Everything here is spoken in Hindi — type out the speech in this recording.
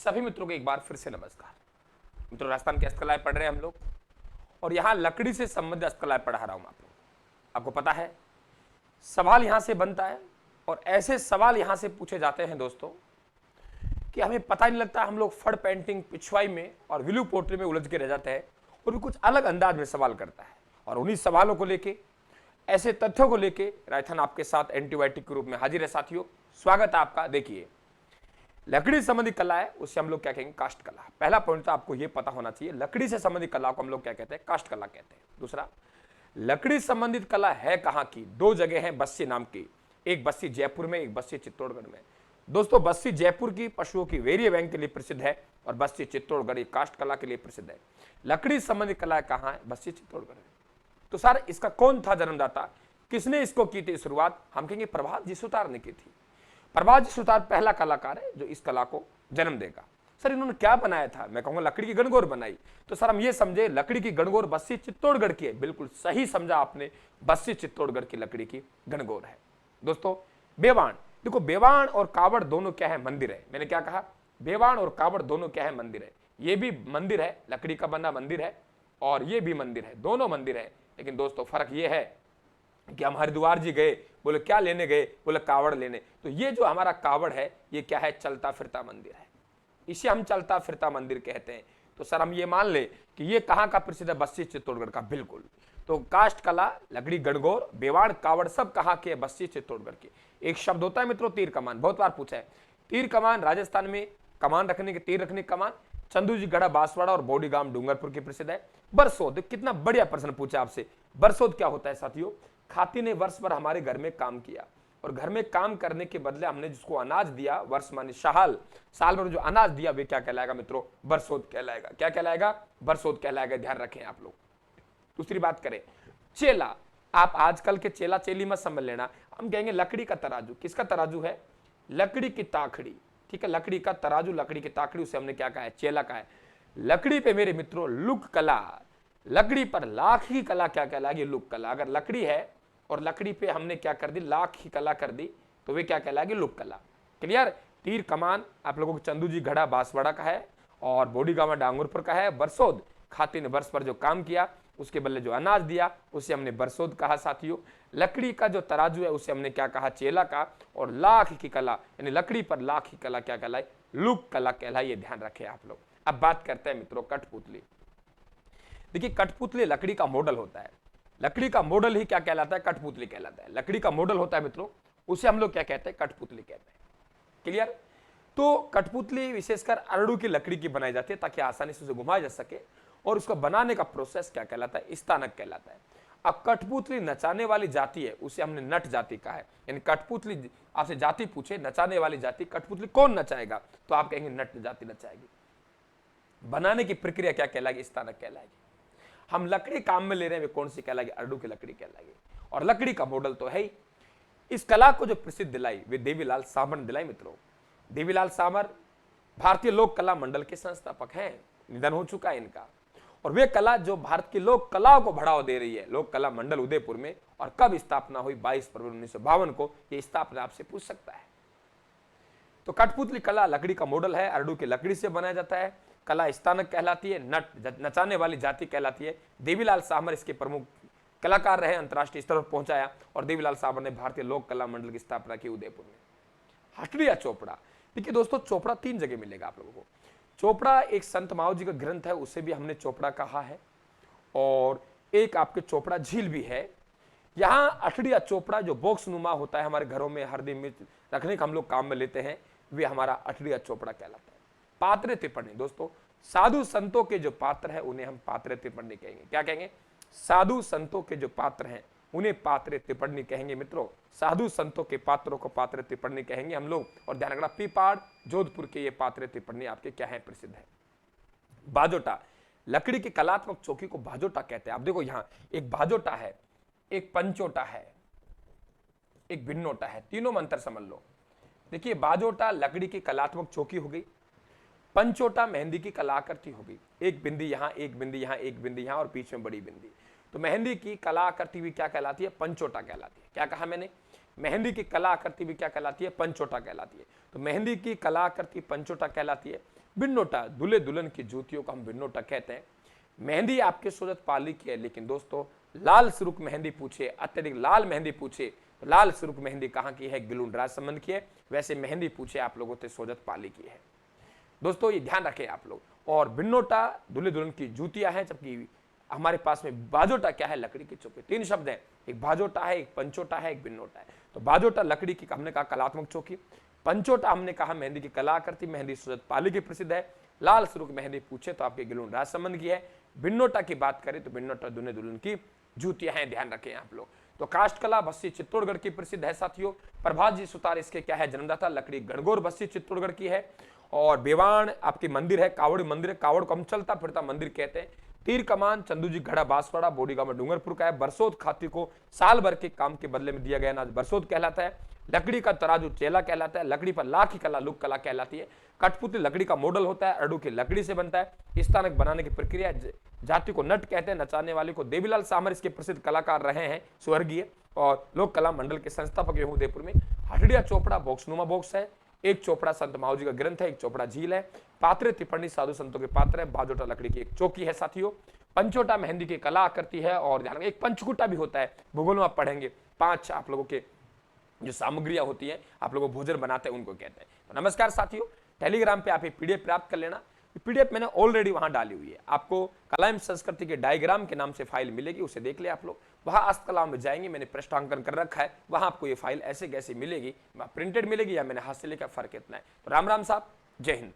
सभी मित्रों को एक बार फिर से नमस्कार। मित्रों, राजस्थान की हस्तकलाएं पढ़ रहे हैं हम लोग और यहाँ लकड़ी से संबंधित हस्तकलाएं पढ़ा रहा हूं आप लोग। आपको पता है सवाल यहां से बनता है और ऐसे सवाल यहां से पूछे जाते हैं दोस्तों कि हमें पता नहीं लगता, हम लोग फड़ पेंटिंग, पिछवाई में और विलू पोट्री में उलझ के रह जाते हैं और भी कुछ अलग अंदाज में सवाल करता है। और उन्हीं सवालों को लेके, ऐसे तथ्यों को लेके राजस्थान आपके साथ एंटीबायोटिक के रूप में हाजिर है। साथियों, स्वागत है आपका। देखिए, लकड़ी से संबंधित कला है, उससे हम लोग क्या कहेंगे? काष्ठ कला। पहला पॉइंट तो आपको यह पता होना चाहिए, लकड़ी से संबंधित कला को हम लोग क्या कहते हैं? काष्ठ कला कहते हैं। दूसरा, लकड़ी संबंधित कला है कहां की? दो जगह है बस्सी नाम की, एक बस्सी जयपुर में, एक बस्सी चित्तौड़गढ़ में। दोस्तों, बस्सी जयपुर की पशुओं की वेरिय बैंक के लिए प्रसिद्ध है और बस्सी चित्तौड़गढ़ काष्ठ कला के लिए प्रसिद्ध है। लकड़ी संबंधित कला कहां है? बस्सी चित्तौड़गढ़ में। तो सर, इसका कौन था जन्मदाता? किसने इसको की थी शुरुआत? हम कहेंगे प्रभात जी सुतार ने की थी। प्रभात जी सुतार पहला कलाकार है जो इस कला को जन्म देगा। सर, इन्होंने क्या बनाया था? मैं कहूंगा लकड़ी की गणगौर बनाई। तो सर, हम ये समझे लकड़ी की गणगौर बस्सी चित्तौड़गढ़ की है। बिल्कुल सही समझा आपने, बस्सी चित्तौड़गढ़ की लकड़ी की गणगौर है। दोस्तों, बेवाण, देखो बेवाण और कावड़ दोनों क्या है? मंदिर है। मैंने क्या कहा? बेवाण और कावड़ दोनों क्या है? मंदिर है। ये भी मंदिर है, लकड़ी का बना मंदिर है और ये भी मंदिर है, दोनों मंदिर है। लेकिन दोस्तों, फर्क ये है कि हम हरिद्वार जी गए, बोले क्या लेने गए? बोले कावड़ लेने। तो ये जो हमारा कावड़ है, ये क्या है? चलता फिरता मंदिर है। इसे हम चलता फिरता मंदिर कहते हैं। तो सर, हम ये मान ले कि ये कहां का प्रसिद्ध है? बस्सी चित्तौड़गढ़ का। बिल्कुल। तो काष्ठ कला, लकड़ी गणगौर, बेवाड़, कावड़ सब कहां के? बस्सी चित्तौड़गढ़ के। एक शब्द होता है मित्रों, तीर कमान, बहुत बार पूछा है। तीर कमान राजस्थान में कमान रखने के, तीर रखने की कमान। चंदू जी गढ़ा बांसवाड़ा और बोडीगाम डूंगरपुर की प्रसिद्ध है। बरसोद, कितना बढ़िया प्रश्न पूछा आपसे। बरसोद क्या होता है साथियों? खाती ने वर्ष भर हमारे घर में काम किया और घर में काम करने के बदले हमने जिसको अनाज दिया, वर्ष माने साल भर जो अनाज दिया, वे क्या कहलाएगा मित्रों? बरसोद कहलाएगा। क्या कहलाएगा? बरसोद कहलाएगा। ध्यान रखें आप लोग। दूसरी बात करें, चेला। आप आजकल के चेला चेली मत समझ लेना, हम कहेंगे लकड़ी का तराजू। किसका तराजू है? लकड़ी की ताखड़ी। ठीक है, लकड़ी का तराजू, लकड़ी की ताखड़ी, उसे हमने क्या कहा है? चेला का है। लकड़ी पे मेरे मित्रों लुक कला, लकड़ी पर लाख की कला क्या कहलाएगी? लुक कला। अगर लकड़ी है और लकड़ी पे हमने क्या कर दी? लाख की कला कर दी, तो वे क्या कहलाएगी? लुक कला। क्लियर? तीर कमान आप लोगों को चंदू जी गढ़ा बांसवाड़ा का है और बोडीगामा डांगरपुर का है। बरसोद, खाती ने वर्ष पर जो काम किया उसके बदले जो अनाज दिया उसे हमने बरसोद कहा। साथियों, लकड़ी का जो तराजू है उसे हमने क्या कहा? चेला का। और लाख की कला यानी लकड़ी पर लाख की कला क्या कहलाई? लुक कला कहलाई। ये ध्यान रखें आप लोग। अब बात करते हैं मित्रों कठपुतली। देखिए, कठपुतली लकड़ी का मॉडल होता है। लकड़ी का मॉडल ही क्या कहलाता है? कठपुतली कहलाता है। लकड़ी का मॉडल होता है मित्रों, उसे हम लोग क्या कहते हैं? कठपुतली कहते हैं। क्लियर? तो कठपुतली विशेषकर अरड़ू की लकड़ी की बनाई जाती है ताकि आसानी से उसे घुमाया जा सके और उसको बनाने का प्रोसेस क्या कहलाता है? स्थानक कहलाता है। अब कठपुतली नचाने वाली जाति है, उसे हमने नट जाति कहा है। यानी कठपुतली, आपसे जाति पूछे नचाने वाली जाति, कठपुतली कौन नचाएगा? तो आप कहेंगे नट जाति नचाएगी। बनाने की प्रक्रिया क्या कहलाएगी? स्थानक कहलाएगी। हम लकड़ी काम में ले रहे हैं, वे कौन सी कहलाएगी? अरडू की लकड़ी कहलाएगी। और लकड़ी का मॉडल तो है ही। इस कला को जो प्रसिद्ध दिलाई वे देवीलाल सामर ने दिलाई मित्रों। देवीलाल सामर भारतीय लोक कला मंडल के संस्थापक हैं, निधन हो चुका है इनका। और वे कला जो भारत की लोक कला को बढ़ावा दे रही है, लोक कला मंडल उदयपुर में। और कब स्थापना हुई? 22 फरवरी 1952 को। यह स्थापना आपसे पूछ सकता है। तो कठपुतली कला लकड़ी का मॉडल है, अरडू की लकड़ी से बनाया जाता है। कला स्थानक कहलाती है, नट नचाने वाली जाति कहलाती है। देवीलाल सामर इसके प्रमुख कलाकार रहे, अंतर्राष्ट्रीय स्तर पर पहुंचाया और देवीलाल सामर ने भारतीय लोक कला मंडल की स्थापना की उदयपुर में। हटड़िया चोपड़ा। देखिए दोस्तों, चोपड़ा 3 जगह मिलेगा आप लोगों को। चोपड़ा एक संत माओ जी का ग्रंथ है, उसे भी हमने चोपड़ा कहा है। और एक आपके चोपड़ा झील भी है। यहाँ अठड़िया चोपड़ा जो बॉक्स नुमा होता है, हमारे घरों में हल्दी मिर्च रखने का हम लोग काम में लेते हैं, वे हमारा अठड़िया चोपड़ा कहलाता है। पात्रे त्रिपणी, दोस्तों साधु संतों के जो पात्र है उन्हें हम पात्रे त्रिपणी कहेंगे। क्या कहेंगे? साधु संतों के जो पात्र हैं उन्हें पात्रे त्रिपणी कहेंगे मित्रों। साधु संतों के पात्रों को पात्रे त्रिपणी कहेंगे हम लोग। और ध्यान रखना, पीपाड़ जोधपुर के ये पात्रे त्रिपणी आपके क्या है? प्रसिद्ध है। बाजोटा, लकड़ी की कलात्मक चौकी को बाजोटा कहते हैं। आप देखो, यहां एक बाजोटा है, एक पंचोटा है, एक भिन्नोटा है, तीनों में अंतर समझ लो। देखिए, बाजोटा लकड़ी की कलात्मक चौकी हो गई, पंचोटा मेहंदी की कलाकृति हो गई। एक बिंदी यहां, एक बिंदी यहां, एक बिंदी यहां और बीच में बड़ी बिंदी। तो मेहंदी की कलाकृति भी क्या कहलाती है? पंचोटा कहलाती है। क्या कहा मैंने? मेहंदी की कलाकृति भी क्या कहलाती है? पंचोटा कहलाती है। तो मेहंदी की कलाकृति पंचोटा कहलाती है। बिन्नोटा, दूल्हे दुल्हन की जूतियों को हम बिन्नोटा कहते हैं। मेहंदी आपके सोजत पाली की है, लेकिन दोस्तों लाल सुर्ख मेहंदी पूछे, अत्यधिक लाल मेहंदी पूछे तो लाल सुर्ख मेहंदी कहाँ की है? गिलून राजसमंद की है। वैसे मेहंदी पूछे आप लोगों से सोजत पाली की है। दोस्तों ये ध्यान रखें आप लोग। और बिन्नोटा दूल्हे दुल्हन की जूतियां हैं, जबकि हमारे पास में बाजोटा क्या है? लकड़ी की चौकी। तीन शब्द हैं, एक बाजोटा है, एक पंचोटा है, एक बिन्नोटा है। तो बाजोटा लकड़ी की हमने कहा कलात्मक चौकी, पंचोटा हमने कहा मेहंदी की कलाकृति, मेहंदी सोजत पाली की प्रसिद्ध है। लाल सुर्ख मेहंदी पूछे तो आपके गिलून राजसमंद की है। बिन्नोटा की बात करें तो बिन्नोटा दूल्हे दुल्हन की जूतियां हैं, ध्यान रखें आप लोग। तो काष्ठ कला बस्सी चित्तौड़गढ़ की प्रसिद्ध है साथियों। प्रभात जी सुतार इसके क्या है? जन्मदाता। लकड़ी गणगौर बस्सी चित्तौड़गढ़ की है। और बेवाण आपकी मंदिर है, कावड़ मंदिर है। कावड़ को हम चलता फिरता मंदिर कहते हैं। तीर कमान चंदू जी घड़ा बांसवाड़ा बोडीगांव में डूंगरपुर का है। बरसोत खाती को साल भर के काम के बदले में दिया गया ना बरसोत कहलाता है। लकड़ी का तराजू चेला कहलाता है। लकड़ी पर लाख की कला लुक कला कहलाती है। कठपुतली लकड़ी का मॉडल होता है, अरडू की लकड़ी से बनता है। स्थानक बनाने की प्रक्रिया जाति को नट कहते हैं। नचाने वाले को देवीलाल सामर इसके प्रसिद्ध कलाकार रहे हैं, स्वर्गीय। और लोक कला मंडल के संस्थापक हैं उदयपुर में। हटड़िया चोपड़ा बॉक्सनुमा बॉक्स है। एक चोपड़ा संत माऊजी का ग्रंथ है, एक चोपड़ा झील है। पात्रे टिप्पणी साधु संतों के पात्र है। बाजोटा लकड़ी की एक चौकी है साथियों। पंचोटा मेहंदी की कला करती है। और ध्यान एक पंचकुटा भी होता है, भूगोल में आप पढ़ेंगे। 5 आप लोगों के जो सामग्रियां होती हैं, आप लोगों भोजन बनाते हैं, उनको कहते हैं। तो नमस्कार साथियों, टेलीग्राम पे आप ये पीडीएफ प्राप्त कर लेना। पीडीएफ मैंने ऑलरेडी वहां डाली हुई है। आपको कला एवं संस्कृति के डायग्राम के नाम से फाइल मिलेगी, उसे देख ले आप लोग। वहां हस्तकला में जाएंगे, मैंने पृष्ठांकन कर रखा है, वहां आपको ये फाइल ऐसे कैसे मिलेगी, प्रिंटेड मिलेगी या मैंने हाथ से लेकर, फर्क इतना है। तो राम राम साहब, जय हिंद।